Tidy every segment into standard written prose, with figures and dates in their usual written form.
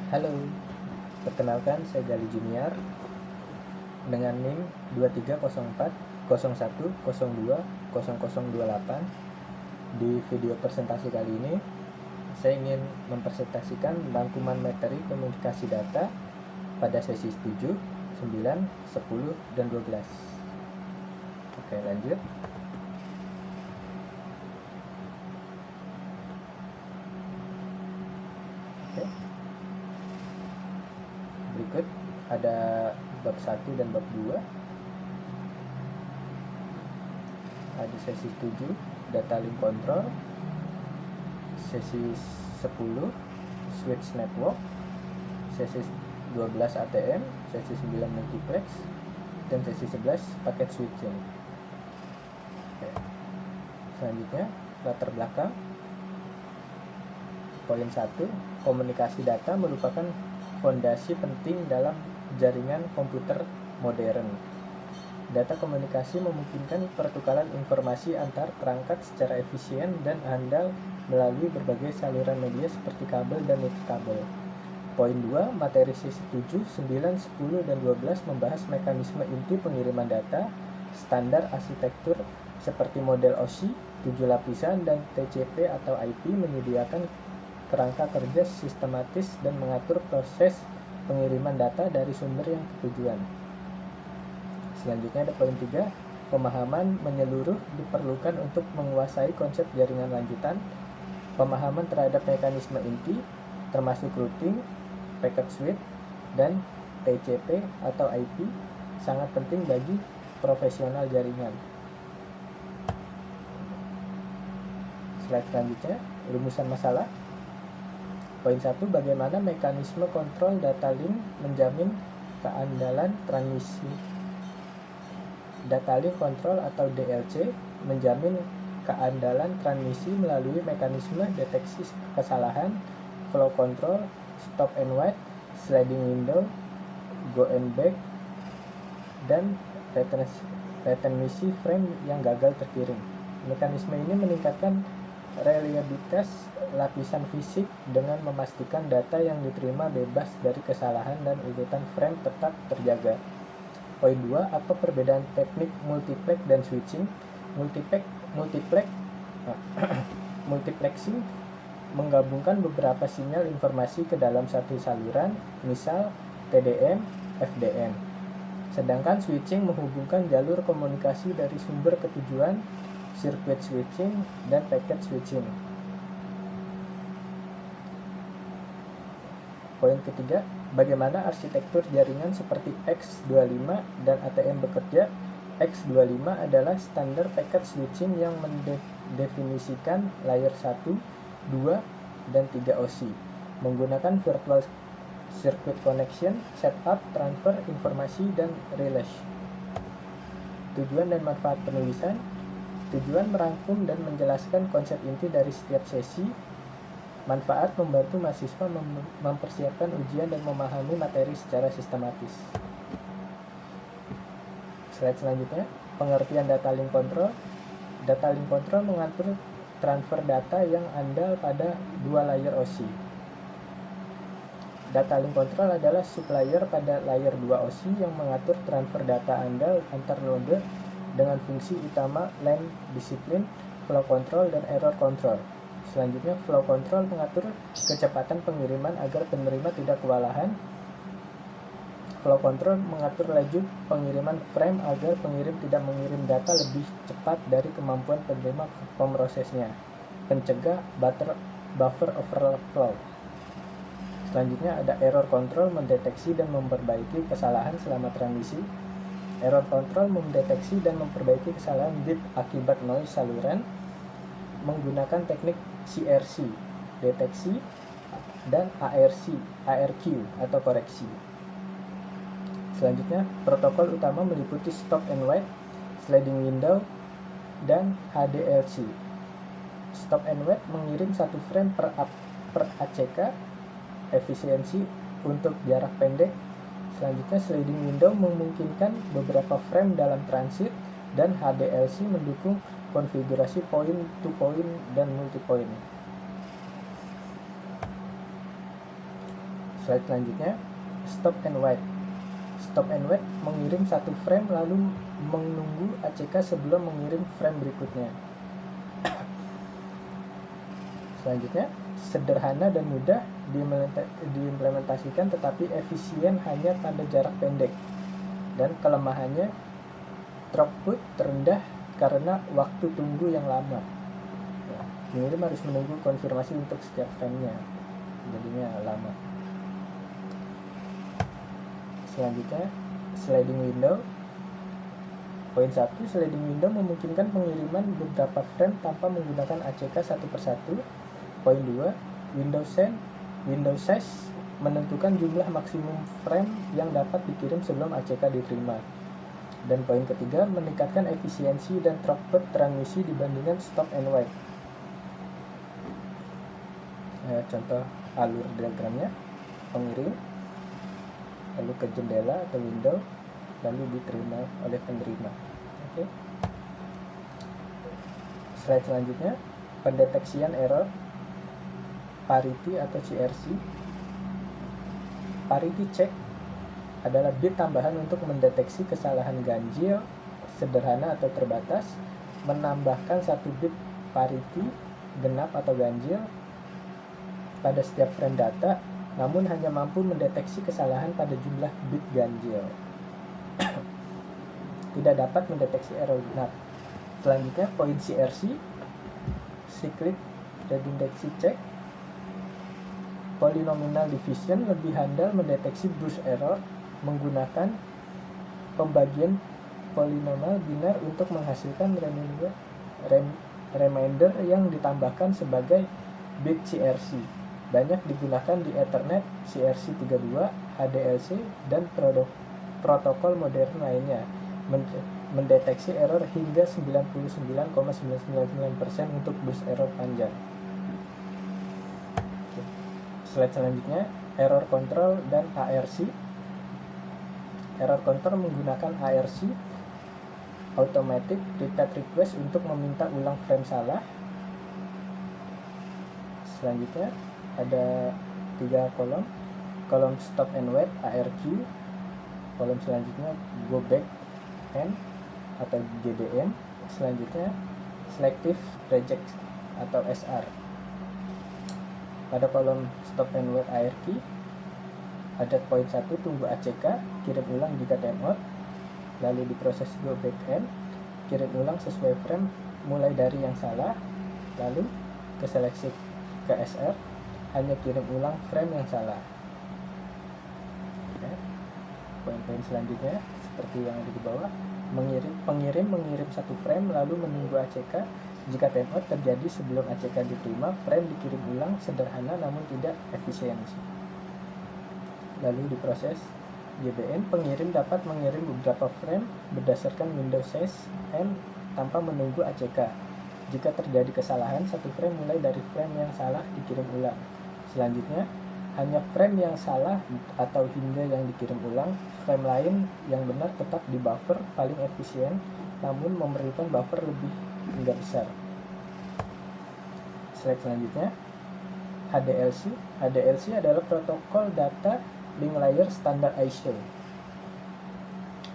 Halo, perkenalkan saya Gali Junior dengan NIM 230401020028. Di video presentasi kali ini, saya ingin mempresentasikan rangkuman materi komunikasi data pada sesi 7, 9, 10, dan 12. Oke, lanjut. Oke. Berikut ada bab 1 dan bab 2. Ada sesi 7, data link control. Sesi 10, switch network. Sesi 12, ATM. Sesi 9, multiplex. Dan sesi 11, paket switching. Oke. Selanjutnya, latar belakang. Poin 1, komunikasi data merupakan fondasi penting dalam jaringan komputer modern. Data komunikasi memungkinkan pertukaran informasi antar perangkat secara efisien dan handal melalui berbagai saluran media seperti kabel dan nirkabel. Poin 2, materi sesi 7, 9, 10, dan 12 membahas mekanisme inti pengiriman data, standar arsitektur seperti model OSI, 7 lapisan, dan TCP atau IP menyediakan kerangka kerja sistematis dan mengatur proses pengiriman data dari sumber yang tujuan. Selanjutnya ada poin 3, pemahaman menyeluruh diperlukan untuk menguasai konsep jaringan lanjutan. Pemahaman terhadap mekanisme inti, termasuk routing, packet switch, dan TCP atau IP, sangat penting bagi profesional jaringan. Slide selanjutnya, rumusan masalah. Poin 1, bagaimana mekanisme kontrol data link menjamin keandalan transmisi. Data link control atau DLC menjamin keandalan transmisi melalui mekanisme deteksi kesalahan, flow control, stop and wait, sliding window, go and back, dan retention frame yang gagal terkirim. Mekanisme ini meningkatkan reliabilitas lapisan fisik dengan memastikan data yang diterima bebas dari kesalahan dan urutan frame tetap terjaga. Poin 2, apa perbedaan teknik multiplex dan switching? Multiplexing menggabungkan beberapa sinyal informasi ke dalam satu saluran, misal TDM, FDM. Sedangkan switching menghubungkan jalur komunikasi dari sumber ke tujuan, circuit switching, dan packet switching. Poin ketiga, bagaimana arsitektur jaringan seperti X25 dan ATM bekerja? X25 adalah standar packet switching yang mendefinisikan layer 1, 2, dan 3 OSI menggunakan virtual circuit connection, setup, transfer informasi, dan relay. Tujuan dan manfaat penulisan. Tujuan merangkum dan menjelaskan konsep inti dari setiap sesi. Manfaat membantu mahasiswa mempersiapkan ujian dan memahami materi secara sistematis. Slide selanjutnya, pengertian data link control. Data link control mengatur transfer data yang andal pada dua layer OSI. Data link control adalah suplayer pada layer 2 OSI yang mengatur transfer data andal antar node dengan fungsi utama lane disiplin, flow control, dan error control. Selanjutnya, flow control mengatur kecepatan pengiriman agar penerima tidak kewalahan. Flow control mengatur laju pengiriman frame agar pengirim tidak mengirim data lebih cepat dari kemampuan penerima pemrosesnya. Pencegah buffer overflow. Selanjutnya ada error control, mendeteksi dan memperbaiki kesalahan selama transmisi. Error control mendeteksi dan memperbaiki kesalahan bit akibat noise saluran menggunakan teknik CRC, deteksi, dan ARQ atau koreksi. Selanjutnya, protokol utama meliputi stop and wait, sliding window, dan HDLC. Stop and wait mengirim satu frame per ACK, efisiensi untuk jarak pendek. Selanjutnya, sliding window memungkinkan beberapa frame dalam transit, dan HDLC mendukung konfigurasi point to point dan multi point. Slide selanjutnya, stop and wait. Stop and wait mengirim satu frame lalu menunggu ACK sebelum mengirim frame berikutnya. Selanjutnya, sederhana dan mudah diimplementasikan tetapi efisien hanya pada jarak pendek. Dan kelemahannya, throughput terendah karena waktu tunggu yang lama. Pengirim harus menunggu konfirmasi untuk setiap frame-nya, jadinya lama. Selanjutnya, sliding window. Poin 1, sliding window memungkinkan pengiriman beberapa frame tanpa menggunakan ACK satu persatu. Poin 2, window size menentukan jumlah maksimum frame yang dapat dikirim sebelum ACK diterima. Dan poin ketiga, meningkatkan efisiensi dan throughput transmisi dibandingkan stop and wait. Contoh alur diagramnya, pengirim, lalu ke jendela atau window, lalu diterima oleh penerima. Oke. Slide selanjutnya, pendeteksian error, parity atau CRC. Parity check adalah bit tambahan untuk mendeteksi kesalahan ganjil, sederhana atau terbatas, menambahkan satu bit parity, genap atau ganjil pada setiap frame data, namun hanya mampu mendeteksi kesalahan pada jumlah bit ganjil. Tidak dapat mendeteksi error genap. Selanjutnya, poin CRC, cyclic redundancy check. Polynomial division lebih handal mendeteksi burst error menggunakan pembagian polinomial binar untuk menghasilkan remainder yang ditambahkan sebagai bit CRC. Banyak digunakan di Ethernet, CRC32, HDLC, dan protokol modern lainnya. Mendeteksi error hingga 99,999% untuk burst error panjang. Slide selanjutnya, error control dan ARC. Error control menggunakan ARC, automatic repeat request, untuk meminta ulang frame salah. Selanjutnya ada 3 kolom stop and wait ARQ. Kolom selanjutnya go back and atau GBM. Selanjutnya selective reject atau SR. Pada kolom stop and wait ARQ ada poin 1, tunggu ACK, kirim ulang jika timeout, lalu diproses go back and, kirim ulang sesuai frame mulai dari yang salah, lalu ke seleksi ke SR, hanya kirim ulang frame yang salah. Oke. Poin-poin selanjutnya seperti yang ada di bawah, pengirim mengirim satu frame lalu menunggu ACK. Jika timeout terjadi sebelum ACK diterima, frame dikirim ulang, sederhana namun tidak efisiensi. Lalu diproses GBN, pengirim dapat mengirim beberapa frame berdasarkan window size and tanpa menunggu ACK. Jika terjadi kesalahan, satu frame mulai dari frame yang salah dikirim ulang. Selanjutnya, hanya frame yang salah atau hingga yang dikirim ulang, frame lain yang benar tetap di buffer paling efisien, namun memerlukan buffer lebih hingga besar. Slide selanjutnya, HDLC. HDLC adalah protokol data link layer standar ISO.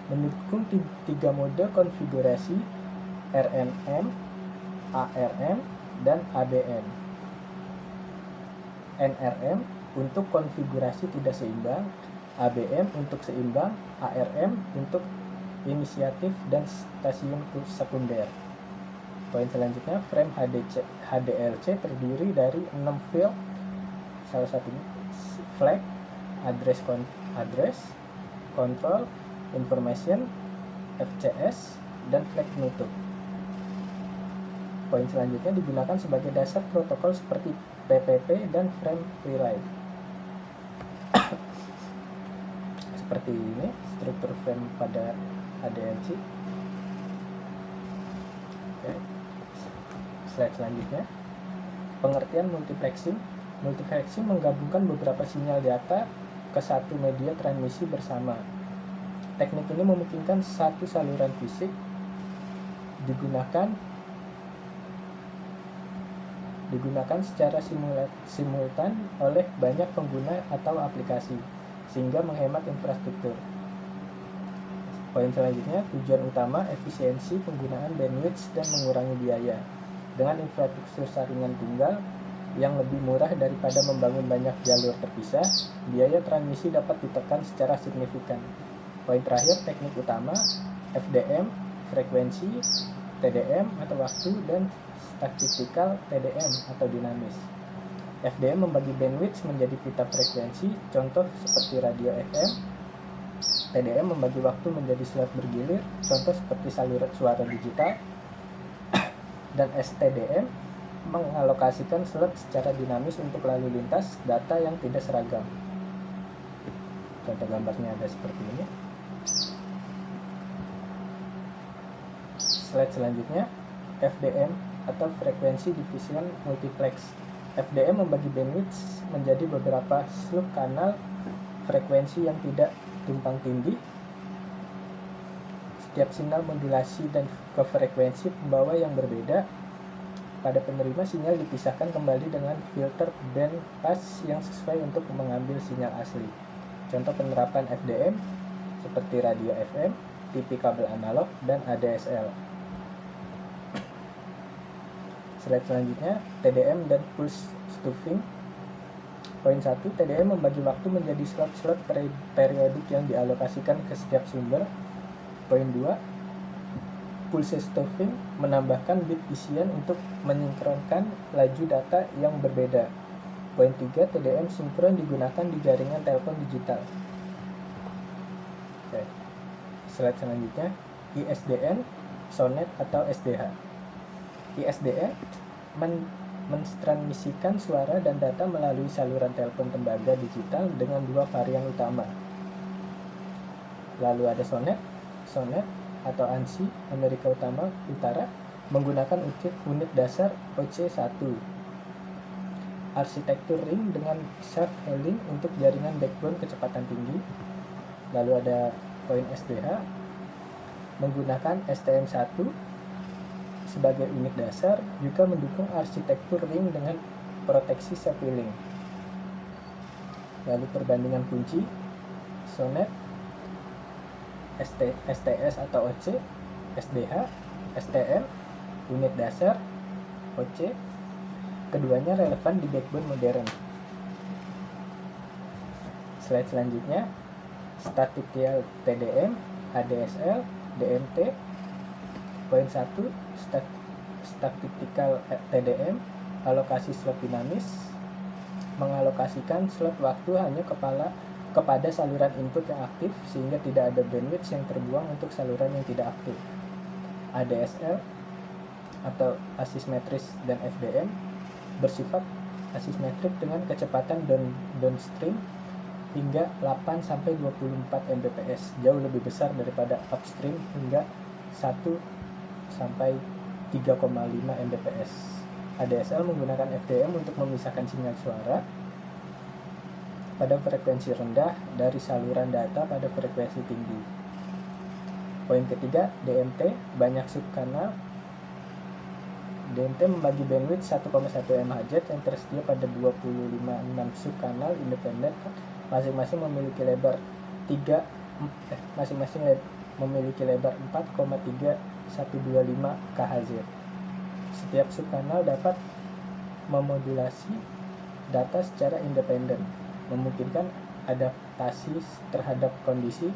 Mendukung 3 mode konfigurasi, RNM, ARM, dan ABM. NRM untuk konfigurasi tidak seimbang, ABM untuk seimbang, ARM untuk inisiatif dan stasiun sekunder. Poin selanjutnya, frame HDLC terdiri dari 6 field, salah satunya flag, address, control, information, FCS, dan flag penutup. Poin selanjutnya digunakan sebagai dasar protokol seperti PPP dan frame relay. Seperti ini struktur frame pada HDLC. Oke. Slide selanjutnya, pengertian multiplexing. Multiplexing menggabungkan beberapa sinyal data ke satu media transmisi bersama. Teknik ini memungkinkan satu saluran fisik digunakan digunakan secara simultan oleh banyak pengguna atau aplikasi, sehingga menghemat infrastruktur. Poin selanjutnya, tujuan utama efisiensi penggunaan bandwidth dan mengurangi biaya. Dengan infrastruktur jaringan tunggal yang lebih murah daripada membangun banyak jalur terpisah, biaya transmisi dapat ditekan secara signifikan. Poin terakhir, teknik utama, FDM, frekuensi, TDM atau waktu, dan statistical TDM atau dinamis. FDM membagi bandwidth menjadi pita frekuensi, contoh seperti radio FM. TDM membagi waktu menjadi slot bergilir, contoh seperti saluran suara digital. Dan STDM mengalokasikan slot secara dinamis untuk lalu lintas data yang tidak seragam. Contoh gambarnya ada seperti ini. Slide selanjutnya, FDM atau frekuensi division multiplex. FDM membagi bandwidth menjadi beberapa slug kanal frekuensi yang tidak tumpang tindih. Setiap sinyal modulasi dan ke frekuensi pembawa yang berbeda. Pada penerima, sinyal dipisahkan kembali dengan filter band pass yang sesuai untuk mengambil sinyal asli. Contoh penerapan FDM seperti radio FM, TV kabel analog, dan ADSL. Slide selanjutnya, TDM dan pulse stuffing. Poin 1, TDM membagi waktu menjadi slot-slot periodik yang dialokasikan ke setiap sumber. Poin 2, pulse stuffing menambahkan bit isian untuk mensinkronkan laju data yang berbeda. Poin 3, TDM sinkron digunakan di jaringan telepon digital. Oke. Slide selanjutnya, ISDN, SONET atau SDH. ISDN mentransmisikan suara dan data melalui saluran telepon tembaga digital dengan dua varian utama. Lalu ada SONET atau ANSI Amerika Utara menggunakan unit dasar OC1. Arsitektur ring dengan self-healing untuk jaringan backbone kecepatan tinggi. Lalu ada poin SDH menggunakan STM1 sebagai unit dasar, juga mendukung arsitektur ring dengan proteksi self-healing. Lalu perbandingan kunci, SONET, STS atau OC, SDH, STM, unit dasar, OC. Keduanya relevan di backbone modern. Slide selanjutnya, statistical TDM, ADSL, DMT. Poin 1, statistical TDM, alokasi slot dinamis, mengalokasikan slot waktu hanya kepada saluran input yang aktif sehingga tidak ada bandwidth yang terbuang untuk saluran yang tidak aktif. ADSL atau asymmetris dan FDM bersifat asymmetrik dengan kecepatan downstream hingga 8-24 Mbps, jauh lebih besar daripada upstream hingga 1-3,5 Mbps. ADSL menggunakan FDM untuk memisahkan sinyal suara pada frekuensi rendah dari saluran data pada frekuensi tinggi. Poin ketiga, DMT, banyak subkanal. DMT membagi bandwidth 1,1 MHz yang tersedia pada 256 subkanal independen, masing-masing memiliki lebar 4,3125 kHz. Setiap subkanal dapat memodulasi data secara independen, memungkinkan adaptasi terhadap kondisi,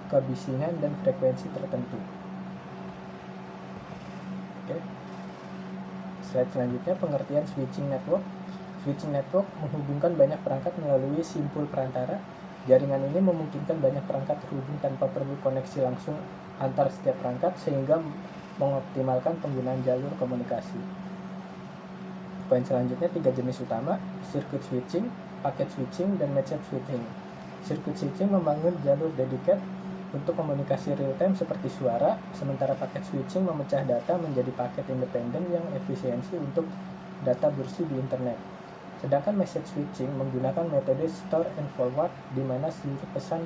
kebisingan, dan frekuensi tertentu. Oke. Slide selanjutnya, pengertian switching network. Switching network menghubungkan banyak perangkat melalui simpul perantara. Jaringan ini memungkinkan banyak perangkat terhubung tanpa perlu koneksi langsung antar setiap perangkat, sehingga mengoptimalkan penggunaan jalur komunikasi. Poin selanjutnya, 3 jenis utama: circuit switching, packet switching, dan message switching. Circuit switching membangun jalur dedicated untuk komunikasi real time seperti suara, sementara packet switching memecah data menjadi paket independen yang efisiensi untuk data bersih di internet. Sedangkan message switching menggunakan metode store and forward, di mana seluruh pesan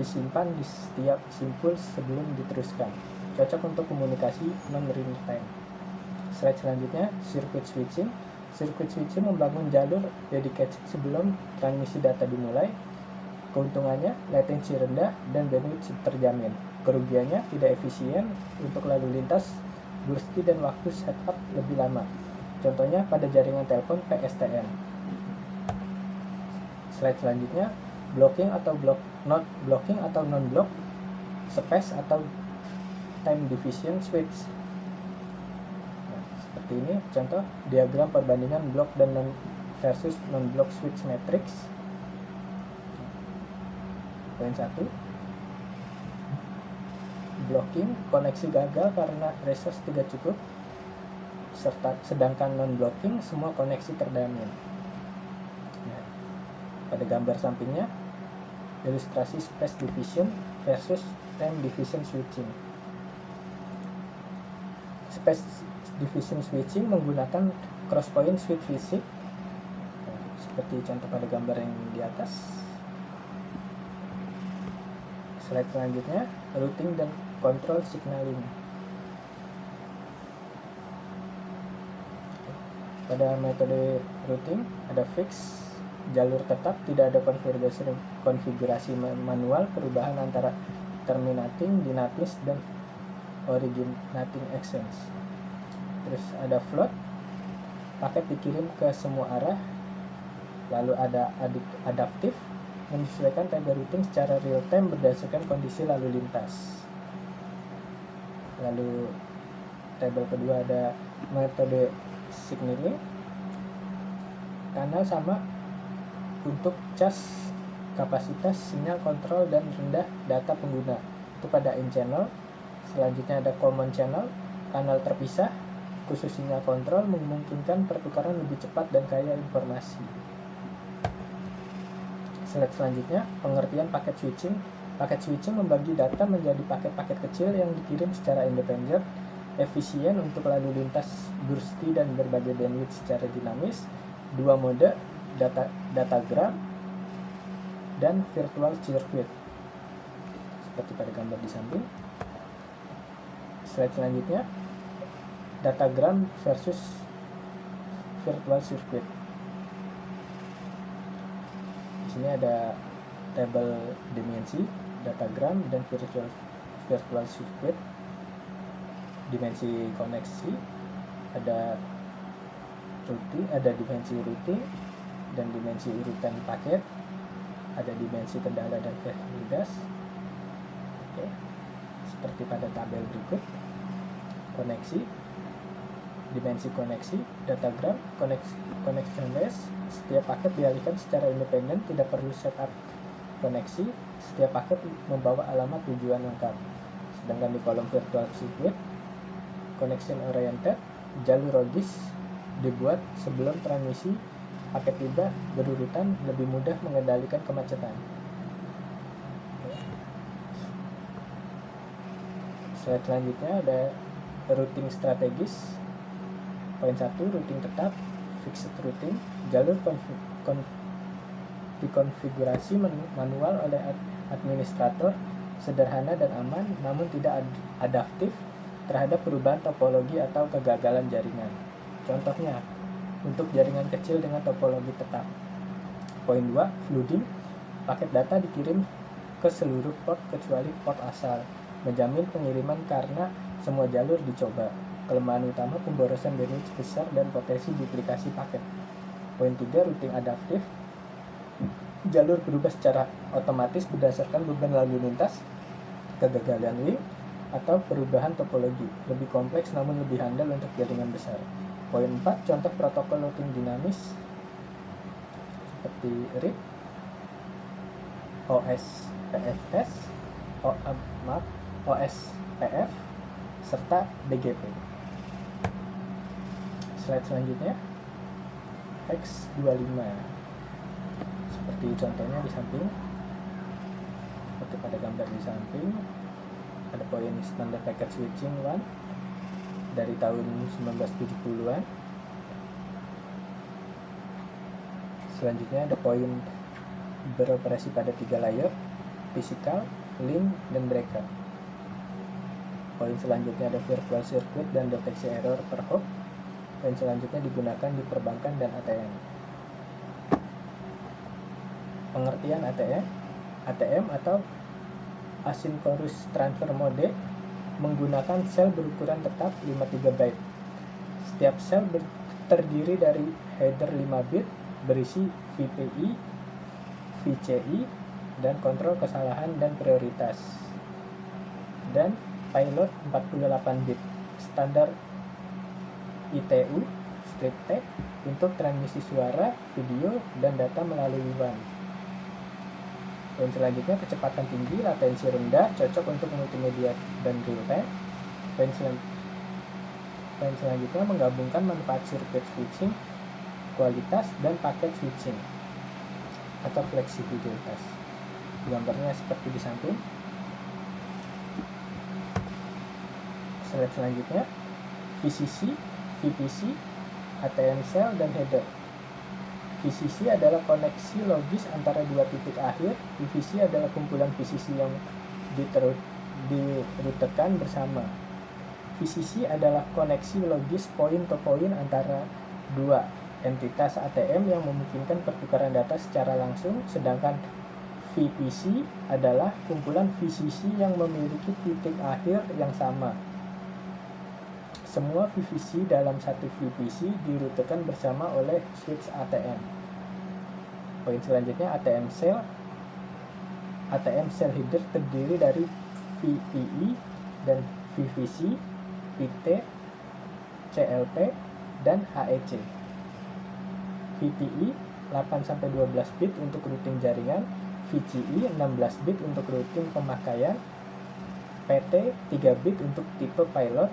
disimpan di setiap simpul sebelum diteruskan, cocok untuk komunikasi non-real time. Slide selanjutnya, circuit switching. Circuit switching membangun jalur dedicated sebelum transmisi data dimulai. Keuntungannya, latensi rendah dan bandwidth terjamin. Kerugiannya, tidak efisien untuk lalu lintas, bursty dan waktu setup lebih lama. Contohnya pada jaringan telepon PSTN. Slide selanjutnya, blocking atau non-block, space atau time division switch. Nah, seperti ini contoh diagram perbandingan block dan versus non-block switch matrix. Poin 1, blocking, koneksi gagal karena resource tidak cukup, sedangkan non-blocking, semua koneksi terjamin. Nah, pada gambar sampingnya, ilustrasi space division versus time division switching. Space division switching menggunakan crosspoint switch fisik, seperti contoh pada gambar yang di atas. Slide selanjutnya, routing dan control signaling. Pada metode routing ada fix, jalur tetap, tidak ada konfigurasi manual, perubahan antara terminating, dynamis, dan originating actions. Terus ada float, paket dikirim ke semua arah. Lalu ada adaptif, menyesuaikan table routing secara real time berdasarkan kondisi lalu lintas. Lalu tabel kedua ada metode signaling, kanal sama untuk cas, kapasitas, sinyal kontrol, dan rendah data pengguna. Itu pada in channel. Selanjutnya ada common channel, kanal terpisah, khusus sinyal kontrol, memungkinkan pertukaran lebih cepat dan kaya informasi. Slide selanjutnya, pengertian paket switching. Paket switching membagi data menjadi paket-paket kecil yang dikirim secara independen, efisien untuk lalu lintas bursty dan berbagai bandwidth secara dinamis. Dua mode, datagram dan virtual circuit, seperti pada gambar di samping. Slide selanjutnya, datagram versus virtual circuit. Di sini ada tabel dimensi, datagram, dan virtual circuit. Dimensi koneksi, ada routing, ada dimensi routing dan dimensi urutan paket, ada dimensi kendala dan validas. Oke, seperti pada tabel berikut. Koneksi, dimensi koneksi, datagram, connection list. Setiap paket dialihkan secara independen, tidak perlu setup koneksi. Setiap paket membawa alamat tujuan lengkap. Sedangkan di kolom virtual circuit, connection oriented, jalur logis dibuat sebelum transmisi paket tiba berurutan, lebih mudah mengendalikan kemacetan. Slide selanjutnya ada routing strategis. Poin 1, routing tetap, fixed routing, jalur dikonfigurasi manual oleh administrator, sederhana dan aman, namun tidak adaptif terhadap perubahan topologi atau kegagalan jaringan. Contohnya, untuk jaringan kecil dengan topologi tetap. Poin 2, flooding, paket data dikirim ke seluruh port kecuali port asal, menjamin pengiriman karena semua jalur dicoba. Kelemahan utama, pemborosan bandwidth besar dan potensi duplikasi paket. Poin 3, routing adaptif, jalur berubah secara otomatis berdasarkan beban lalu lintas, kegagalan link, atau perubahan topologi. Lebih kompleks namun lebih handal untuk jaringan besar. Poin 4, contoh protokol routing dinamis seperti RIP, OSPF, serta BGP. Slide selanjutnya, X25, seperti contohnya di samping, seperti pada gambar di samping. Ada poin standar packet switching 1 dari tahun 1970-an. Selanjutnya ada poin beroperasi pada 3 layer, physical, link, dan breaker. Poin selanjutnya ada virtual circuit dan deteksi error per hop. Poin selanjutnya digunakan di perbankan dan ATM. Pengertian ATM. ATM atau Asynchronous Transfer Mode menggunakan sel berukuran tetap 5 byte. Setiap sel terdiri dari header 5 bit berisi VPI, VCI, dan kontrol kesalahan dan prioritas. Dan payload 48 bit. Standar ITU strip tag untuk transmisi suara, video, dan data melalui WAN. Poin selanjutnya kecepatan tinggi, latensi rendah, cocok untuk multimedia dan real time. Poin selanjutnya menggabungkan manfaat sirkuit switching, kualitas, dan paket switching atau fleksibilitas. Gambarnya seperti di samping. Slide selanjutnya VCC, VPC, ATM cell, dan header. VCC adalah koneksi logis antara dua titik akhir. VPC adalah kumpulan VCC yang dirutekan bersama. VCC adalah koneksi logis point-to-point antara dua entitas ATM yang memungkinkan pertukaran data secara langsung, sedangkan VPC adalah kumpulan VCC yang memiliki titik akhir yang sama. Semua VPC dalam satu VPC dirutekan bersama oleh switch ATM. Poin selanjutnya ATM cell. ATM cell header terdiri dari VPI dan VPC, PT, CLP, dan HEC. VPI 8-12 bit untuk routing jaringan, VCI 16 bit untuk routing pemakaian, PT 3 bit untuk tipe pilot,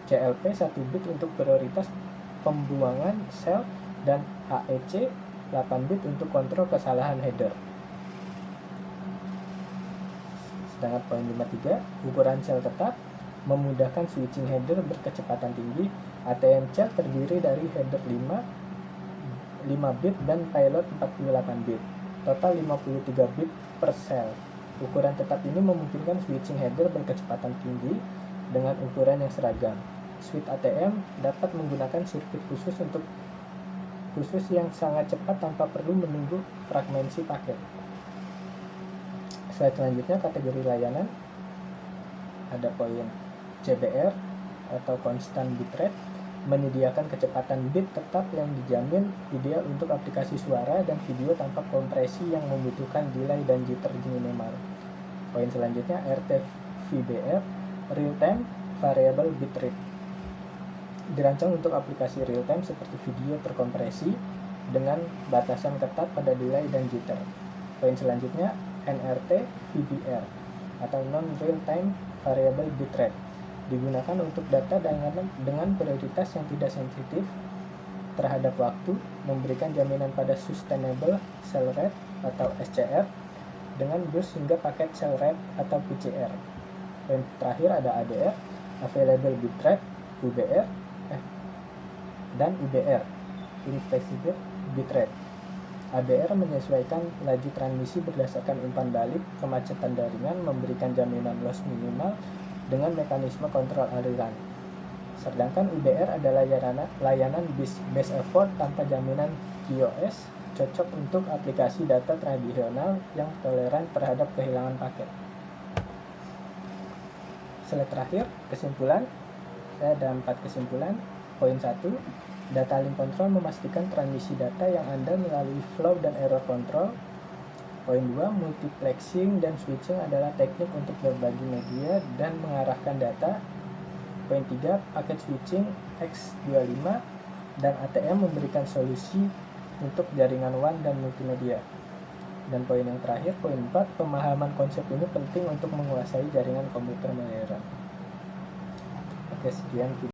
CLP 1 bit untuk prioritas pembuangan sel, dan HEC 8 bit untuk kontrol kesalahan header. Sedangkan poin 53, ukuran sel tetap memudahkan switching header berkecepatan tinggi. ATM cell terdiri dari header 5 bit dan pilot 48 bit. Total 53 bit per sel. Ukuran tetap ini memungkinkan switching header berkecepatan tinggi dengan ukuran yang seragam. Switch ATM dapat menggunakan sirkuit khusus yang sangat cepat tanpa perlu menunggu fragmentasi paket. Slide selanjutnya kategori layanan. Ada poin CBR atau Constant Bitrate, menyediakan kecepatan bit tetap yang dijamin ideal untuk aplikasi suara dan video tanpa kompresi yang membutuhkan delay dan jitter minimal. Poin selanjutnya RTVBR, Real Time Variable Bitrate, dirancang untuk aplikasi real time seperti video terkompresi dengan batasan ketat pada delay dan jitter. Poin selanjutnya NRT VBR atau Non Real Time Variable Bitrate, digunakan untuk data dengan prioritas yang tidak sensitif terhadap waktu, memberikan jaminan pada Sustainable Cell Rate atau SCR dengan burst hingga paket cell rate atau PCR. Poin terakhir ada ADR, Available Bitrate, UBR, dan UBR, Inflexible Bitrate. ABR menyesuaikan laju transmisi berdasarkan umpan balik kemacetan jaringan, memberikan jaminan loss minimal dengan mekanisme kontrol aliran. Sedangkan UBR adalah layanan base effort tanpa jaminan QoS, cocok untuk aplikasi data tradisional yang toleran terhadap kehilangan paket. Slide terakhir, kesimpulan. Saya ada 4 kesimpulan. Poin 1, data link control memastikan transmisi data yang Anda melalui flow dan error control. Poin 2, multiplexing dan switching adalah teknik untuk berbagi media dan mengarahkan data. Poin 3, paket switching X25 dan ATM memberikan solusi untuk jaringan WAN dan multimedia. Dan poin yang terakhir, poin 4, pemahaman konsep ini penting untuk menguasai jaringan komputer modern. Oke, sekian video.